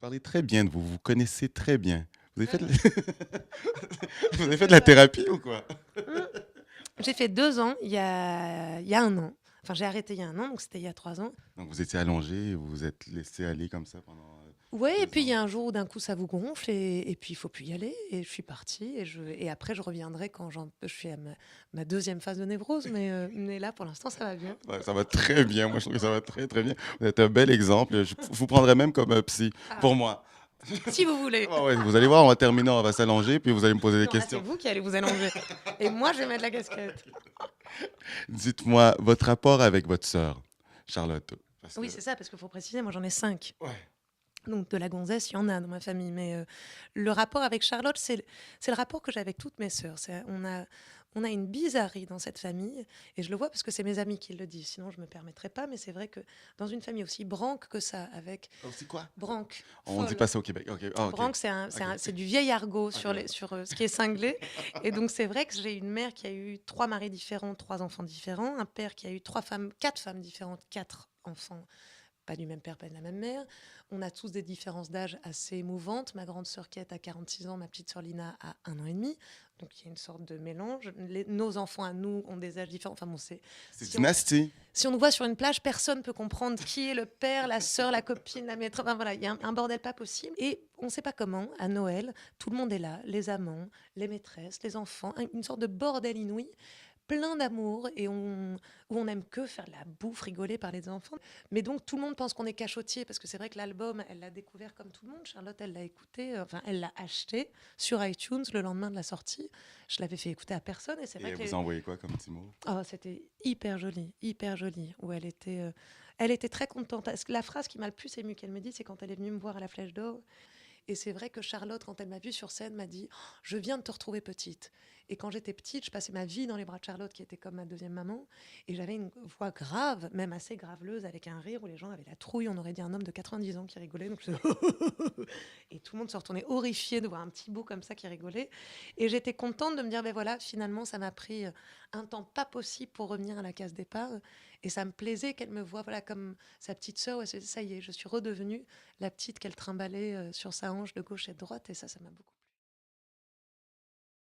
parlez très bien de vous, vous connaissez très bien. Vous avez fait de Mmh. la, vous avez fait de la thérapie ou quoi? Mmh. J'ai fait 2 ans il y a 1 an. Enfin, j'ai arrêté il y a 1 an, donc c'était il y a 3 ans. Donc vous étiez allongé et vous vous êtes laissé aller comme ça pendant Ouais, et 2 puis il y ans. a un jour où d'un coup ça vous gonfle et puis il faut plus y aller et je suis partie et après je reviendrai quand je suis à ma 2e phase de névrose, mais là pour l'instant ça va bien. Ouais, ça va très bien, moi je trouve que ça va très très bien. Vous êtes un bel exemple, je vous prendrais même comme un psy, Ah, pour moi. si vous voulez. Ouais, ouais, vous allez voir, on va terminer, on va s'allonger, puis vous allez me poser des Non, là c'est questions. vous qui allez vous allonger et moi je vais mettre la casquette. Dites-moi, votre rapport avec votre sœur, Charlotte. Parce que, Oui, c'est ça, parce qu'il faut préciser, moi j'en ai 5. ouais, Donc de la gonzesse, il y en a dans ma famille, mais le rapport avec Charlotte, c'est le rapport que j'ai avec toutes mes sœurs. On a une bizarrerie dans cette famille, et je le vois parce que c'est mes amis qui le disent, sinon je ne me permettrais pas, mais c'est vrai que dans une famille aussi branque que ça, avec aussi quoi? branque, On dit folle. pas ça au Québec. Ok, ah, ok, Branque, ok, c'est du vieil argot ok. sur ce qui est cinglé. Et donc, c'est vrai que j'ai une mère qui a eu 3 maris différents, 3 enfants différents, un père qui a eu 4 femmes différentes, 4 enfants pas du même père, pas de la même mère. On a tous des différences d'âge assez émouvantes. Ma grande sœur Kate a 46 ans, ma petite sœur Lina a 1 an et demi. Donc il y a une sorte de mélange. Nos enfants à nous ont des âges différents. Enfin bon, C'est si on, dynastie. si on nous voit sur une plage, personne ne peut comprendre qui est le père, la sœur, la copine, la maîtresse. Enfin voilà, il y a un bordel pas possible. Et on ne sait pas comment, à Noël, tout le monde est là. Les amants, les maîtresses, les enfants. Une sorte de bordel inouï plein d'amour et où on aime que faire de la bouffe, rigoler, parler des enfants. Mais donc tout le monde pense qu'on est cachotier parce que c'est vrai que l'album, elle l'a découvert comme tout le monde. Charlotte, elle l'a écouté, enfin elle l'a acheté sur iTunes le lendemain de la sortie. Je l'avais fait écouter à personne et c'est Et vrai elle que vous a envoyé quoi comme petit mot? oh, c'était hyper joli, hyper joli. Où elle était très contente. La phrase qui m'a le plus émue qu'elle me dit, c'est quand elle est venue me voir à la Flèche d'Or. Et c'est vrai que Charlotte, quand elle m'a vue sur scène, m'a dit oh, je viens de te retrouver petite. Et quand j'étais petite, je passais ma vie dans les bras de Charlotte, qui était comme ma deuxième maman. Et j'avais une voix grave, même assez graveleuse, avec un rire où les gens avaient la trouille. On aurait dit un homme de 90 ans qui rigolait. Donc et tout le monde se retournait horrifié de voir un petit bout comme ça qui rigolait. Et j'étais contente de me dire ben voilà, finalement, ça m'a pris un temps pas possible pour revenir à la case départ. Et ça me plaisait qu'elle me voie voilà, comme sa petite sœur. Ouais, ça y est, je suis redevenue la petite qu'elle trimballait sur sa hanche de gauche et de droite. Et ça m'a beaucoup